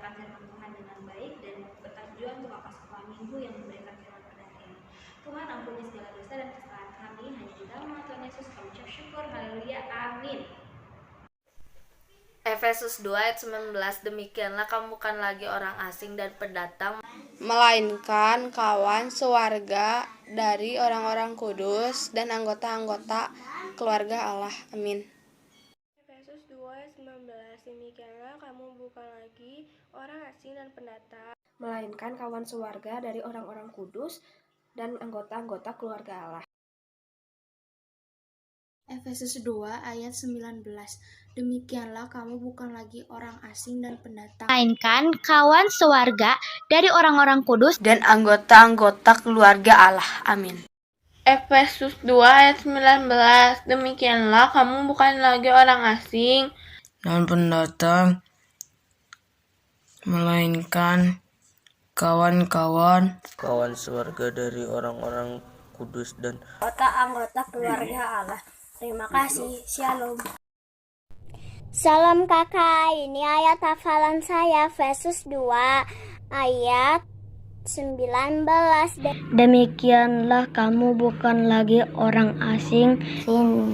mendengarkan firman Tuhan dengan baik dan bertujuan untuk apa sekolah minggu yang memberikan firman pada hari ini. Tuhan ampuni segala dosa dan kesalahan kami, hanya di dalam nama Tuhan Yesus kami ucap syukur, haleluya, amin. Efesus 2 ayat 19, demikianlah kamu bukan lagi orang asing dan pendatang, melainkan kawan sewarga dari orang-orang kudus dan anggota-anggota keluarga Allah. Amin. Efesus 2 ayat 19, demikianlah kamu bukan lagi orang asing dan pendatang, melainkan kawan sewarga dari orang-orang kudus dan anggota-anggota keluarga Allah. Efesus 2 ayat 19, demikianlah kamu bukan lagi orang asing dan pendatang, melainkan kawan sewarga dari orang-orang kudus dan anggota-anggota keluarga Allah. Amin. Efesus 2 ayat 19, demikianlah kamu bukan lagi orang asing dan pendatang, melainkan kawan sewarga dari orang-orang kudus dan anggota keluarga Allah. Terima kasih. Shalom. Salam kakak, ini ayat hafalan saya Efesus 2 ayat 19. Demikianlah kamu bukan lagi orang asing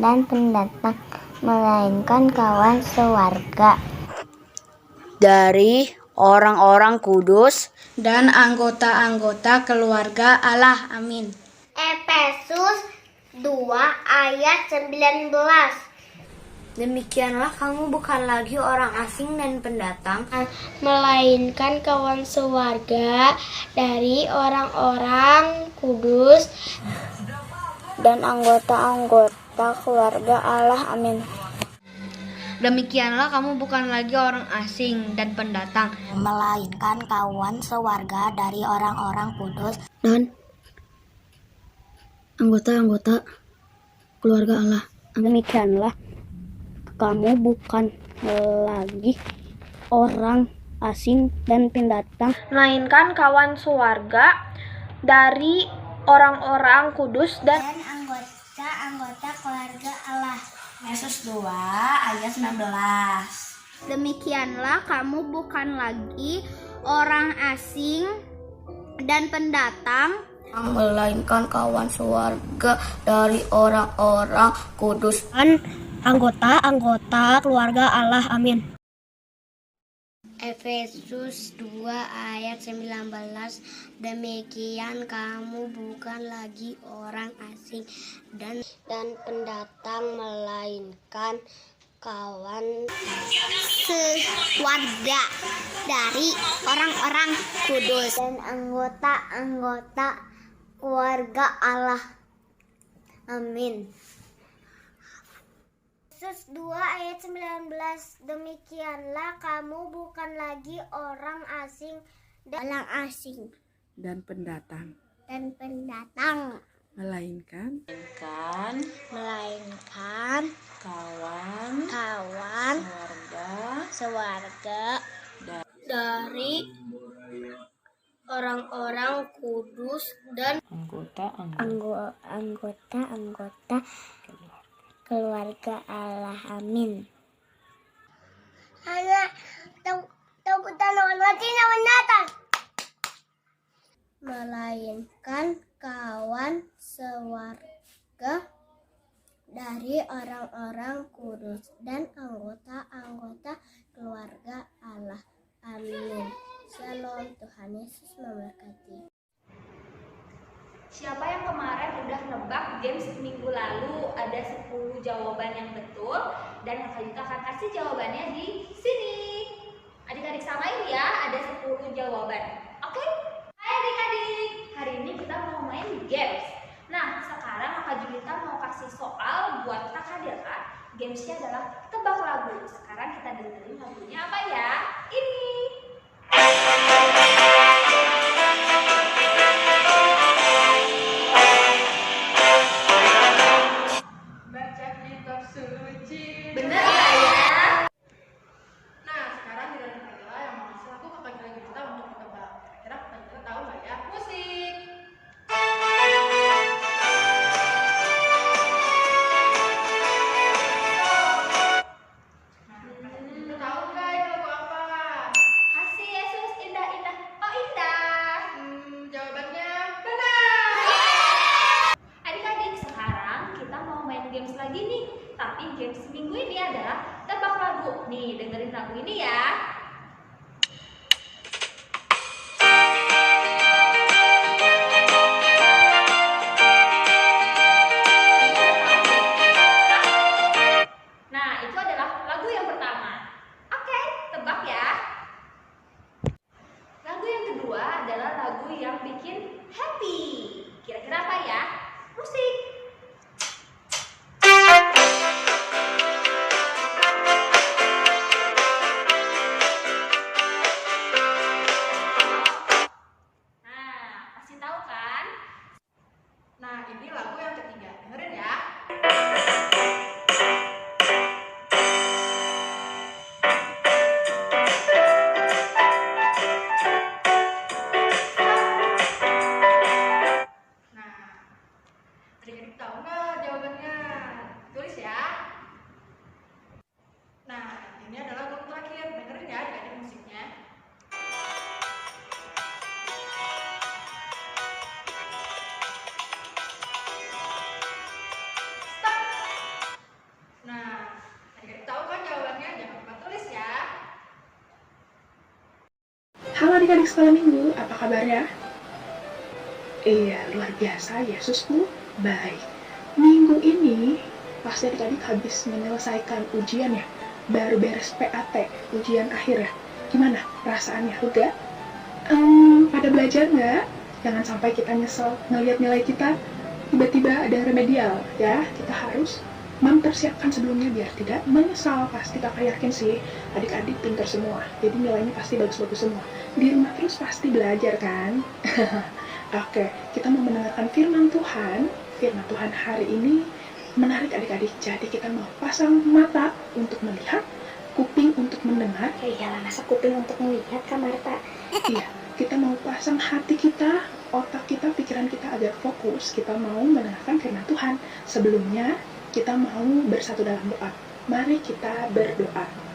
dan pendatang, melainkan kawan sewarga dari orang-orang kudus dan anggota-anggota keluarga Allah. Amin. Efesus 2 ayat 19. Demikianlah kamu bukan lagi orang asing dan pendatang, Melainkan kawan sewarga dari orang-orang kudus dan anggota-anggota keluarga Allah. Amin. Demikianlah kamu bukan lagi orang asing dan pendatang, Melainkan kawan sewarga dari orang-orang kudus Dan anggota-anggota keluarga Allah. Demikianlah kamu bukan lagi orang asing dan pendatang, melainkan kawan sewarga dari orang-orang kudus dan anggota-anggota keluarga Allah. Efesus 2 ayat 19. Demikianlah kamu bukan lagi orang asing dan pendatang, melainkan kawan sewarga dari orang-orang kudus Dan anggota-anggota keluarga Allah. Amin. Efesus 2 ayat 19, demikian kamu bukan lagi orang asing dan pendatang, melainkan kawan sewarga dari orang-orang kudus dan anggota-anggota keluarga Allah. Amin. Efesus 2 ayat 19, demikianlah kamu bukan lagi orang asing Dan pendatang, melainkan kawan sewarga dari orang-orang kudus dan anggota-anggota keluarga Allah. Amin. Melainkan kawan sewarga dari orang-orang kudus dan anggota-anggota keluarga Allah. Amin. Shalom, Tuhan Yesus memberkati. Siapa yang kemarin udah nebak games minggu lalu ada 10 jawaban yang betul dan Kakak Yuta akan kasih jawabannya di sini. Adik-adik samain ya, ada 10 jawaban. Oke? Hai adik-adik, hari ini kita mau main games. Nah, sekarang Kakak Julita mau kasih soal buat Kakak Dela. Gamesnya adalah tebak lagu. Sekarang kita dengerin lagunya apa ya? Ini. Bener gak ya? Nah, sekarang giliran Kak Gila yang mau kasih lagu ke Kak Gila kita untuk ditebak. Kira-kira Kak Gila tahu nggak ya? Musik. Tahu nggak ini lagu apa? Kasih ya games lagi nih. Tapi games minggu ini adalah tebak lagu. Nih, dengerin lagu ini ya. Nah, itu adalah lagu yang pertama. Oke, tebak ya. Lagu yang kedua adalah lagu yang bikin happy. Kira-kira apa ya? Musik. Nah, pasti tahu kan? Nah, ini lagu yang ketiga. Dengerin ya. Nah, adik-adik tahu nggak jawabannya? Tulis ya. Nah, ini adalah lagu terakhir. Dengerin ya adik-adik musiknya. Stop. Nah, adik-adik tahu kan jawabannya? Jangan lupa tulis ya. Halo adik-adik sekolah minggu, apa kabarnya? Iya, luar biasa, Yesusku baik. Minggu ini, pasti adik-adik habis menyelesaikan ujian ya, baru beres PAT, ujian akhir ya. Gimana perasaannya, lega? Pada belajar nggak? Jangan sampai kita nyesel ngelihat nilai kita tiba-tiba ada remedial ya. Kita harus mempersiapkan sebelumnya biar tidak menyesal. Pasti kakak yakin sih adik-adik pintar semua, jadi nilainya pasti bagus-bagus semua. Di rumah terus pasti belajar kan? Oke, kita mau mendengarkan firman Tuhan. Firman Tuhan hari ini menarik adik-adik. Jadi kita mau pasang mata untuk melihat, kuping untuk mendengar. Ya iyalah, masa kuping untuk melihat, Kak Marta? Iya, kita mau pasang hati kita, otak kita, pikiran kita agar fokus. Kita mau mendengarkan firman Tuhan. Sebelumnya, kita mau bersatu dalam doa. Mari kita berdoa.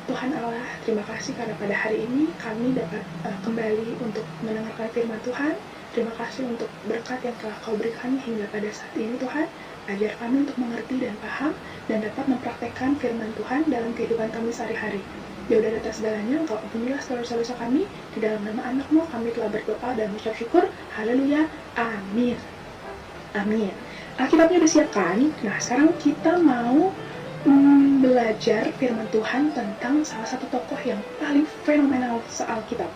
Tuhan Allah, terima kasih karena pada hari ini kami dapat kembali untuk mendengarkan firman Tuhan. Terima kasih untuk berkat yang telah Kau berikan hingga pada saat ini Tuhan. Ajar kami untuk mengerti dan paham dan dapat mempraktekkan firman Tuhan dalam kehidupan kami sehari-hari. Ya udah atas segalanya, Engkau ampunilah segala dosa kami. Di dalam nama Anak-Mu kami telah berdoa dan mengucap syukur. Haleluya. Amin. Amin. Alkitabnya udah siapkan. Nah, sekarang kita mau belajar firman Tuhan tentang salah satu tokoh yang paling fenomenal se-Alkitab,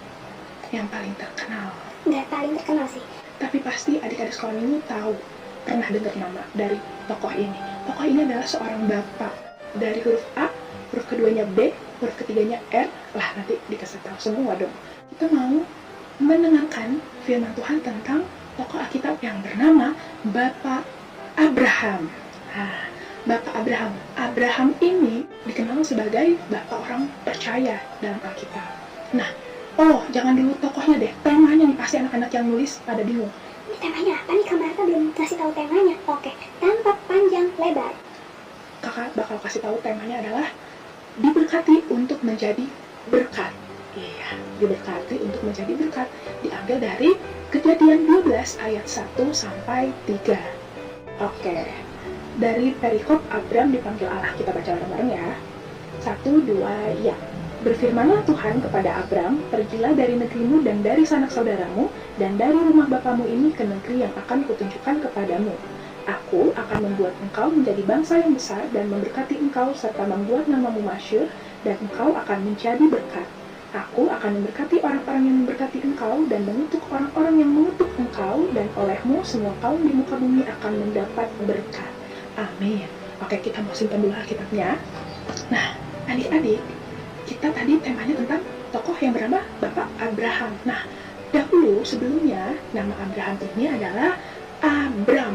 yang paling terkenal. Nggak paling terkenal sih. Tapi pasti adik-adik sekolah minggu tahu, pernah dengar nama dari tokoh ini. Tokoh ini adalah seorang bapak. Dari huruf A, huruf keduanya B, huruf ketiganya R. Lah, nanti dikasih tahu semua dong. Kita mau mendengarkan firman Tuhan tentang tokoh Alkitab yang bernama Bapak Abraham. Nah, Bapak Abraham. Abraham ini dikenal sebagai bapak orang percaya dalam Alkitab. Nah, jangan dulu tokohnya deh. Temanya nih, pasti anak-anak yang nulis pada bingung. Ini temanya apa nih, Kak Marta belum kasih tahu temanya. Oke, tanpa panjang lebar. Kakak bakal kasih tahu temanya adalah diberkati untuk menjadi berkat. Iya, diberkati untuk menjadi berkat. Diambil dari Kejadian 12 ayat 1 sampai 3. Oke. Dari perikop Abram dipanggil Allah, kita baca bareng-bareng ya. 1, 2, ya. Berfirmanlah Tuhan kepada Abram, pergilah dari negerimu dan dari sanak saudaramu, dan dari rumah bapamu ini ke negeri yang akan kutunjukkan kepadamu. Aku akan membuat engkau menjadi bangsa yang besar dan memberkati engkau serta membuat namamu masyhur, dan engkau akan menjadi berkat. Aku akan memberkati orang-orang yang memberkati engkau dan mengutuk orang-orang yang mengutuk engkau, dan olehmu semua kaum di muka bumi akan mendapat berkat. Amin. Oke, kita mau simpan dulu Alkitabnya. Nah, adik-adik, kita tadi temanya tentang tokoh yang bernama Bapak Abraham. Nah, dahulu sebelumnya nama Abraham ini adalah Abram.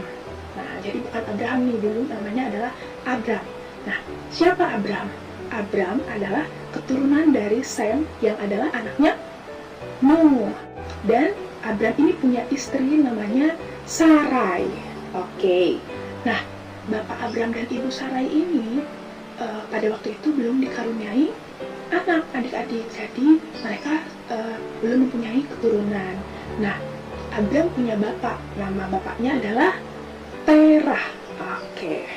Nah, jadi bukan Abraham nih, dulu namanya adalah Abram. Nah, siapa Abram? Abram adalah keturunan dari Sem yang adalah anaknya Nuh. Dan Abram ini punya istri namanya Sarai. Oke. Nah, Bapak Abram dan Ibu Sarai ini pada waktu itu belum dikaruniai anak, adik-adik. Jadi mereka belum mempunyai keturunan. Nah, Abram punya bapak. Nama bapaknya adalah Terah. Oke.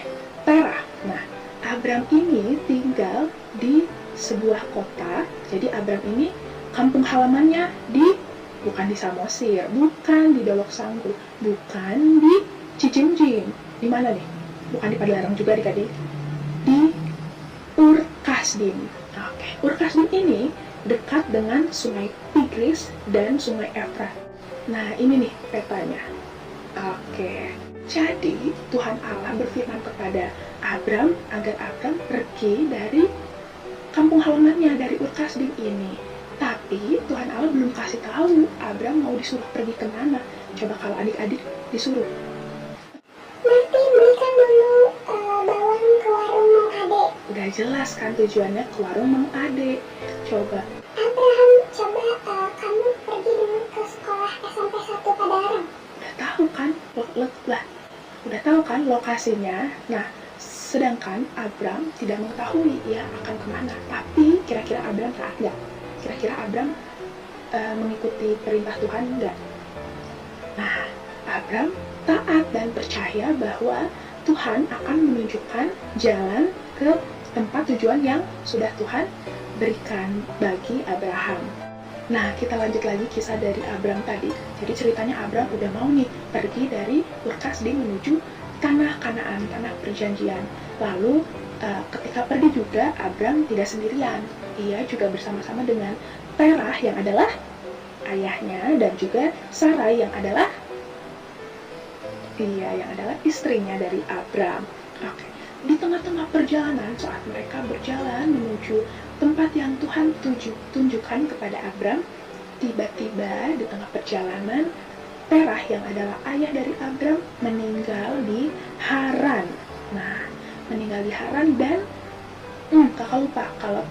Abram ini tinggal di sebuah kota. Jadi Abram ini kampung halamannya bukan di Samosir, bukan di Dolok Sanggu, bukan di Cijingjing. Di mana nih? Bukan di Padalarang juga adik-adik. Di Ur Kasdim. Oke, Ur Kasdim ini dekat dengan Sungai Tigris dan Sungai Efrat. Nah, ini nih petanya. Oke. Jadi, Tuhan Allah berfirman kepada Abram agar Abram pergi dari kampung halamannya, dari Ur Kasdim ini. Tapi Tuhan Allah belum kasih tahu Abram mau disuruh pergi kemana. Coba kalau adik-adik disuruh. Nanti belikan dulu bawang ke warung Mang Ade. Udah jelas kan tujuannya ke warung Mang Ade. Coba. Abraham, coba kamu pergi dulu ke sekolah SMP 1 Padalarang. Udah tahu kan? Udah tahu kan lokasinya. Nah, sedangkan Abram tidak mengetahui ia akan kemana. Tapi kira-kira Abram taat nggak? Kira-kira Abram mengikuti perintah Tuhan enggak? Nah, Abram taat dan percaya bahwa Tuhan akan menunjukkan jalan ke tempat tujuan yang sudah Tuhan berikan bagi Abraham. Nah, kita lanjut lagi kisah dari Abram tadi. Jadi ceritanya Abram udah mau nih pergi dari Ur Kasdim menuju tanah Kanaan, tanah perjanjian. Lalu ketika pergi juga Abram tidak sendirian. Ia juga bersama-sama dengan Terah yang adalah ayahnya dan juga Sarai yang adalah istrinya dari Abram. Oke. Di tengah-tengah perjalanan saat mereka berjalan menuju tempat yang Tuhan tunjukkan kepada Abram, tiba-tiba di tengah perjalanan Terah yang adalah ayah dari Abram meninggal di Haran. Nah, meninggal di Haran dan kakak lupa kalau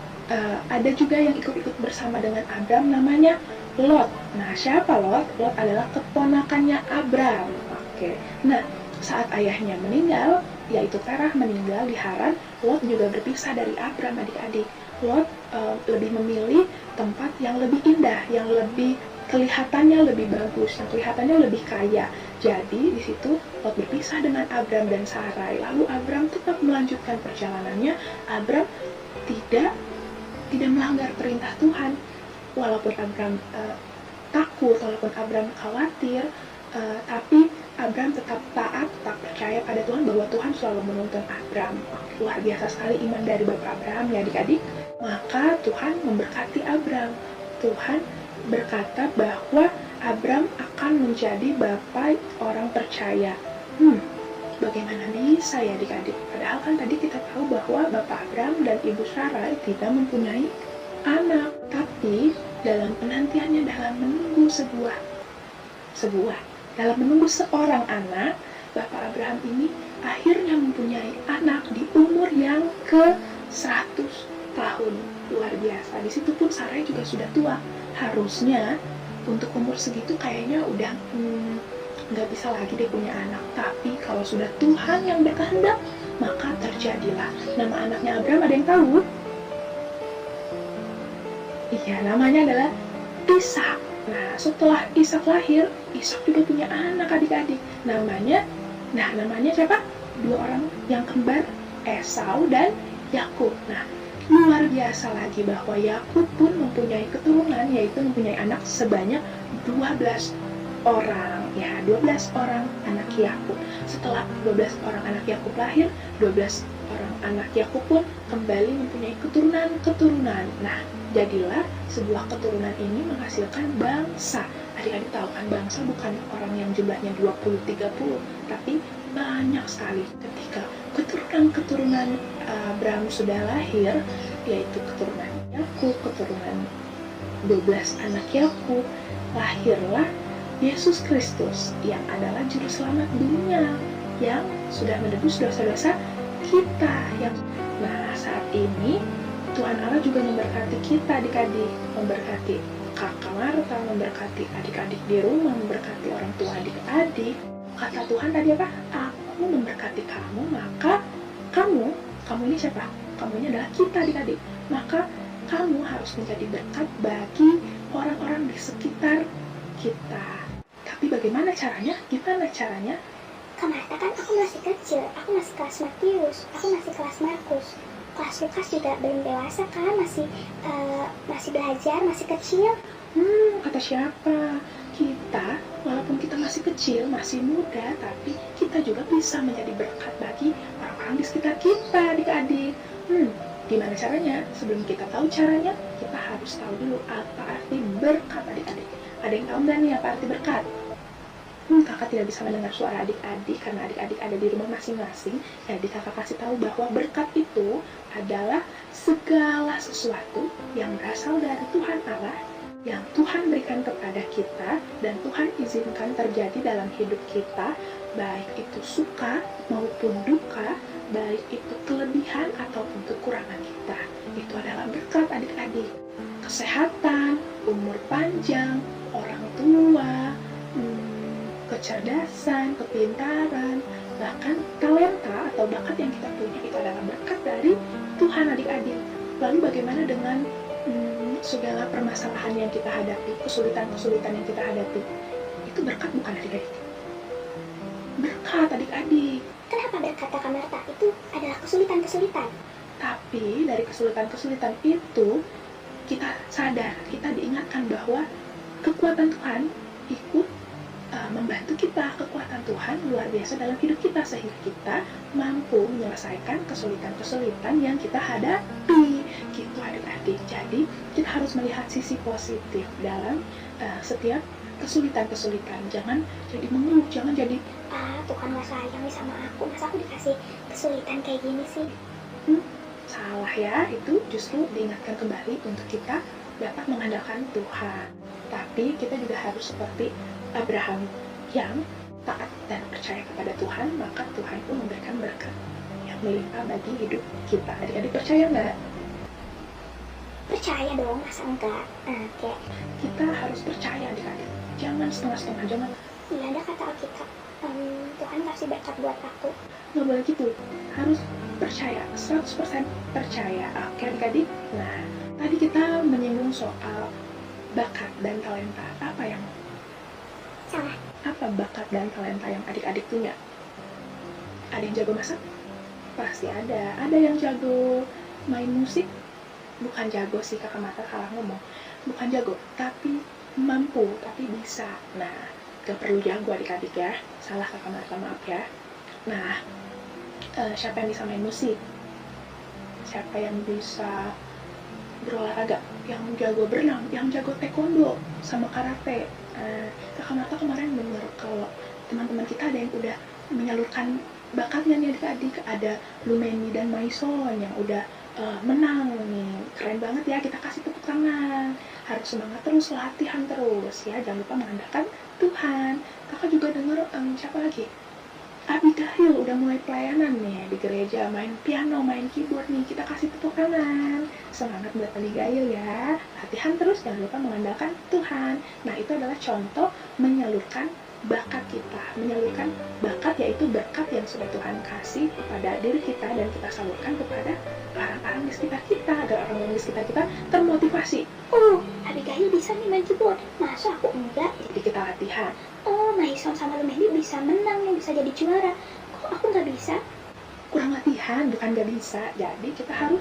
ada juga yang ikut-ikut bersama dengan Abram namanya Lot. Nah, siapa Lot? Lot adalah keponakannya Abram. Oke. Nah, saat ayahnya meninggal, yaitu Terah meninggal di Haran, Lot juga berpisah dari Abram adik-adik. Lot lebih memilih tempat yang lebih indah, yang lebih kelihatannya lebih bagus, yang kelihatannya lebih kaya. Jadi di situ Lot berpisah dengan Abram dan Sarai. Lalu Abram tetap melanjutkan perjalanannya. Abram tidak melanggar perintah Tuhan. Walaupun Abram takut, walaupun Abram khawatir, tapi Abram tetap taat, tetap percaya pada Tuhan bahwa Tuhan selalu menuntun Abram. Luar biasa sekali iman dari Bapak Abraham ya adik-adik. Maka Tuhan memberkati Abram. Tuhan berkata bahwa Abram akan menjadi bapak orang percaya. Bagaimana bisa ya adik-adik? Padahal kan tadi kita tahu bahwa Bapak Abram dan Ibu Sarai tidak mempunyai anak. Tapi dalam penantiannya, dalam menunggu dalam menunggu seorang anak, Bapak Abraham ini akhirnya mempunyai anak di umur yang ke 100 tahun. Luar biasa. Di situ pun Sarai juga sudah tua. Harusnya untuk umur segitu kayaknya udah nggak bisa lagi dia punya anak. Tapi kalau sudah Tuhan yang berkehendak, maka terjadilah. Nama anaknya Abraham ada yang tahu? Iya, namanya adalah Ishak. Nah, setelah Ishak lahir, Ishak juga punya anak adik-adik. Namanya siapa? Dua orang yang kembar, Esau dan Yakub. Nah, luar biasa lagi bahwa Yakub pun mempunyai keturunan, yaitu mempunyai anak sebanyak 12 orang. Ya, 12 orang anak Yakub. Setelah 12 orang anak Yakub lahir, 12 orang anak Yakub pun kembali mempunyai keturunan. Nah, jadilah sebuah keturunan ini menghasilkan bangsa. Adik-adik tahu kan, bangsa bukan orang yang jumlahnya 20-30, tapi banyak sekali. Ketika keturunan Abraham sudah lahir, yaitu keturunan Yakub, keturunan 12 anak Yakub, lahirlah Yesus Kristus yang adalah juru selamat dunia, yang sudah menebus dosa-dosa kita. Nah, saat ini Tuhan Allah juga memberkati kita adik-adik, memberkati kakak Marta, memberkati adik-adik di rumah, memberkati orang tua adik-adik. Kata Tuhan tadi apa? Aku memberkati kamu, maka kamu ini siapa? Kamu ini adalah kita adik-adik. Maka kamu harus menjadi berkat bagi orang-orang di sekitar kita. Tapi bagaimana caranya? Gimana caranya? Kak Marta, kan aku masih kecil, aku masih kelas Matius, aku masih kelas Markus. Kelas Lukas juga belum dewasa kan, masih belajar, masih kecil. Kata siapa? Kita, walaupun kita masih kecil, masih muda, tapi kita juga bisa menjadi berkat bagi orang-orang di sekitar kita, adik-adik. Gimana caranya? Sebelum kita tahu caranya, kita harus tahu dulu apa arti berkat, adik-adik. Ada yang tahu nggak nih apa arti berkat? Kakak tidak bisa mendengar suara adik-adik karena adik-adik ada di rumah masing-masing. Jadi kakak kasih tahu bahwa berkat itu adalah segala sesuatu yang berasal dari Tuhan Allah, yang Tuhan berikan kepada kita dan Tuhan izinkan terjadi dalam hidup kita, baik itu suka maupun duka, baik itu kelebihan ataupun kekurangan kita. Itu adalah berkat, adik-adik. Kesehatan, umur panjang, orang tua, kecerdasan, kepintaran, bahkan talenta atau bakat yang kita punya itu adalah berkat dari Tuhan, adik-adik. Lalu bagaimana dengan segala permasalahan yang kita hadapi, kesulitan-kesulitan yang kita hadapi? Itu berkat bukan, adik-adik? Berkat, adik-adik. Kenapa berkata Kak Marta itu adalah kesulitan-kesulitan? Tapi dari kesulitan-kesulitan itu kita sadar, kita diingatkan bahwa kekuatan Tuhan ikut membantu kita. Kekuatan Tuhan luar biasa dalam hidup kita sehingga kita mampu menyelesaikan kesulitan-kesulitan yang kita hadapi. Gitu, adik-adik. Jadi kita harus melihat sisi positif dalam setiap kesulitan-kesulitan. Jangan jadi mengeluh, jangan jadi Tuhan gak sayang nih sama aku, masa aku dikasih kesulitan kayak gini sih? Salah ya, itu justru diingatkan kembali untuk kita dapat mengandalkan Tuhan. Tapi kita juga harus seperti Abraham yang taat dan percaya kepada Tuhan, maka Tuhan pun memberikan berkat yang melimpah bagi hidup kita. Adik-adik percaya nggak? Percaya dong, masa enggak? Kayak Kita harus percaya, adik-adik. Jangan setengah-setengah, jangan. iya, ada kata Alkitab, Tuhan kasih berkat buat aku. Nggak boleh gitu. Harus percaya, 100% percaya. Oke, adik-adik? Nah, tadi kita menyinggung soal bakat dan talenta. Apa yang Salah. Apa bakat dan talenta yang adik-adik punya? Ada yang jago masak? Pasti ada. Ada yang jago main musik? Bukan jago sih, kakak Marta salah ngomong. Bukan jago, tapi mampu, tapi bisa. Nah, gak perlu jago adik-adik ya. Salah kakak Marta, maaf ya. Nah, siapa yang bisa main musik? Siapa yang bisa berolahraga? Yang jago berenang, yang jago taekwondo sama karate. Kakak Marta kemarin dengar kalau teman-teman kita ada yang udah menyalurkan bakatnya nih adik-adik. Ada Lumeni dan Maison yang udah menang nih. Keren banget ya, kita kasih tepuk tangan. Harus semangat terus, latihan terus ya. Jangan lupa mengandalkan Tuhan. Kakak juga dengar siapa lagi? Abigail udah mulai pelayanan nih di gereja, main piano, main keyboard nih. Kita kasih tepuk tangan. Semangat buat Abigail ya. Latihan terus, jangan lupa mengandalkan Tuhan. Nah, itu adalah contoh menyalurkan bakat kita. Menyalurkan bakat yaitu berkat yang sudah Tuhan kasih kepada diri kita dan kita salurkan kepada orang-orang di sekitar kita agar orang-orang di sekitar kita termotivasi. Abigail bisa nih main keyboard, masa aku enggak? Jadi kita latihan. Maison sama Lumeni bisa menang nih, bisa jadi juara. Kok aku nggak bisa? Kurang latihan, bukan nggak bisa. Jadi kita harus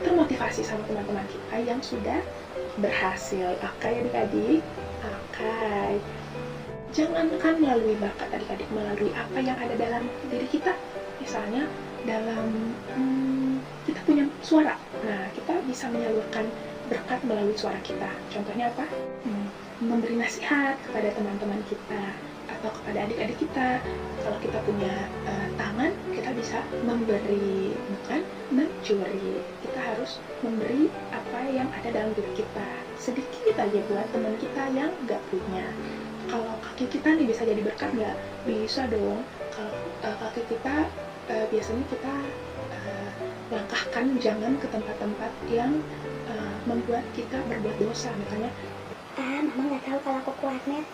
termotivasi sama teman-teman kita yang sudah berhasil. Oke, adik-adik. Oke. Jangankan melalui bakat, adik-adik, melalui apa yang ada dalam diri kita. Misalnya dalam kita punya suara. Nah, kita bisa menyalurkan berkat melalui suara kita. Contohnya apa? Memberi nasihat kepada teman-teman kita atau kepada adik-adik kita. Kalau kita punya tangan, kita bisa memberi, bukan mencuri. Kita harus memberi apa yang ada dalam diri kita. Sedikit aja buat teman kita yang nggak punya. Kalau kaki kita nih bisa jadi berkat nggak? Bisa dong. Kalau kaki kita biasanya kita langkahkan jangan ke tempat-tempat yang membuat kita berbuat dosa. Misalnya Mama nggak tahu kalau aku keluarnet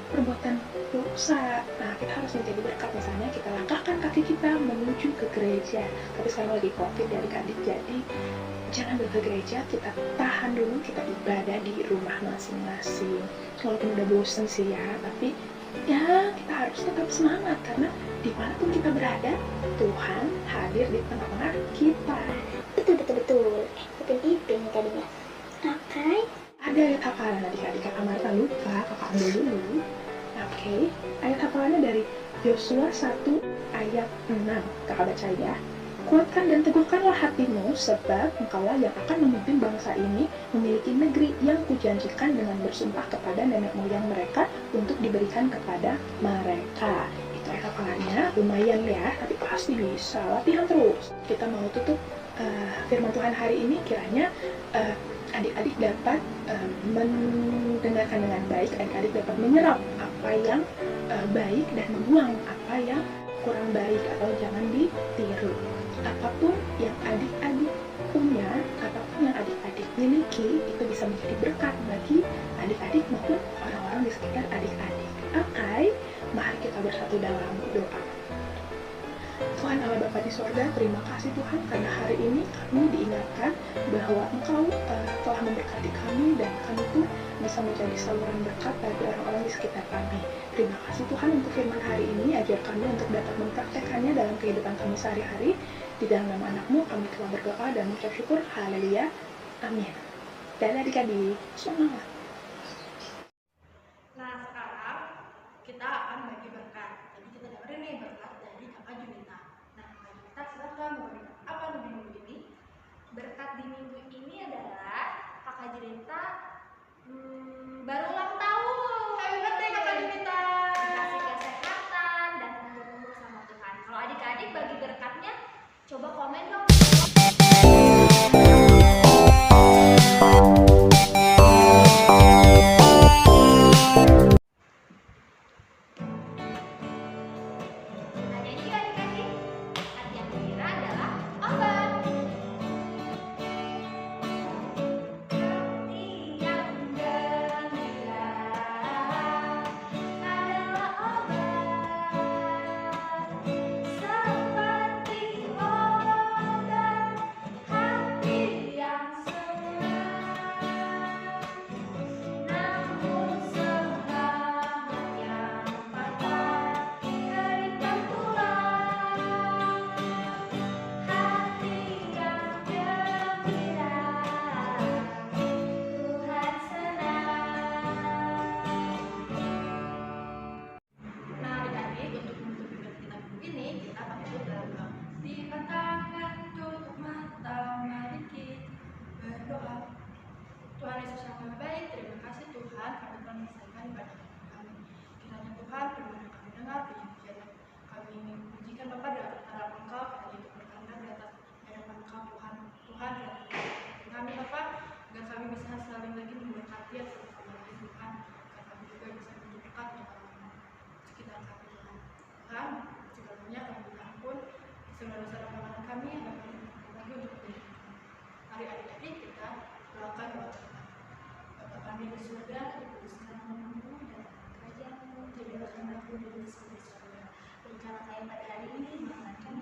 perbuatan dosa. Nah, kita harus menjadi berkat. Misalnya kita langkahkan kaki kita menuju ke gereja. Tapi sekarang lagi COVID ya adik-adik, jadi jangan ke gereja, kita tahan dulu, kita ibadah di rumah masing-masing. Walaupun udah bosen sih ya, tapi ya kita harus tetap semangat karena dimanapun kita berada, Tuhan hadir di tengah-tengah kita. Betul. Ipin nih tadinya. Oke. Ada ayat hafalan adik-adik, kakak Marta lupa, kakak ambil dulu. Oke, ayat hafalannya dari Yosua 1 ayat 6, kakak baca ya. Kuatkan dan teguhkanlah hatimu, sebab engkaulah yang akan memimpin bangsa ini memiliki negeri yang kujanjikan dengan bersumpah kepada nenek moyang mereka untuk diberikan kepada mereka. Itu ayat hafalannya, lumayan ya, tapi pasti bisa, latihan terus. Kita mau tutup firman Tuhan hari ini, kiranya adik-adik dapat mendengarkan dengan baik, adik-adik dapat menyerap apa yang baik dan membuang apa yang kurang baik atau jangan ditiru. Apapun yang adik-adik punya, apapun yang adik-adik miliki, itu bisa menjadi berkat bagi adik-adik maupun orang-orang di sekitar adik-adik. Oke, mari kita bersatu dalam doa. Tuhan Allah Bapa di sorga, terima kasih Tuhan karena hari ini kami diingatkan bahwa Engkau telah memberkati kami dan kami pun bisa menjadi saluran berkat bagi orang-orang di sekitar kami. Terima kasih Tuhan untuk firman hari ini, ajar kami untuk dapat mempraktekannya dalam kehidupan kami sehari-hari. Di dalam nama anak-Mu kami telah berdoa dan mengucap syukur. Haleluya. Amin. Dan adik-adik, semangat. Nah, sekarang kita akan bagi berkat. Jadi kita dengerin nih berkat dari Kakak Junita. Nah, Kakak Junita silakan memberikan apa nih di minggu ini? Berkat di minggu ini adalah Kakak Junita baru ulang tahun. Happy birthday Kakak Junita. Dikasih kesehatan dan umur sama Tuhan. Kalau adik-adik bagi berkatnya, coba komen dong. Ada juga adik-adik. Hati yang gembira adalah obat. Hati yang gembira adalah obat, seperti obat hati yang senang. Namun semangat yang patah keringkan tulang. Hati yang gembira, Tuhan senang. Nah, adik-adik, untuk menutup berkat kita minggu ini, kita pakai tutup dalam doa. Lipat tangan, tutup mata, mari kita berdoa. Tuhan Yesus yang maha baik, terima kasih Tuhan karena telah menyelesaikan ibadah kami. Kiranya Tuhan, firman yang kami dengar, puji-pujian yang kami pujikan Bapa di atas hadapan Engkau, kiranya itu bertanda di atas hadapan Engkau Tuhan. Tuhan, kiranya kami Bapa, agar kami bisa selalu lagi memberkati yang kami lagi Tuhan, agar kami juga bisa menjadi berkat untuk orang-orang sekitar kami Tuhan. Tuhan, segalanya kami minta ampun, segala dosa dan pelanggaran kami yang kami lagi untuk diri kami. Mari adik-adik kita doakan doa kita. Bapa kami di surga, dikuduskanlah namamu, datanglah kerajaanmu, jadilah kehendakmu di bumi seperti di surga. Berikanlah kami pada hari ini, maafkan kami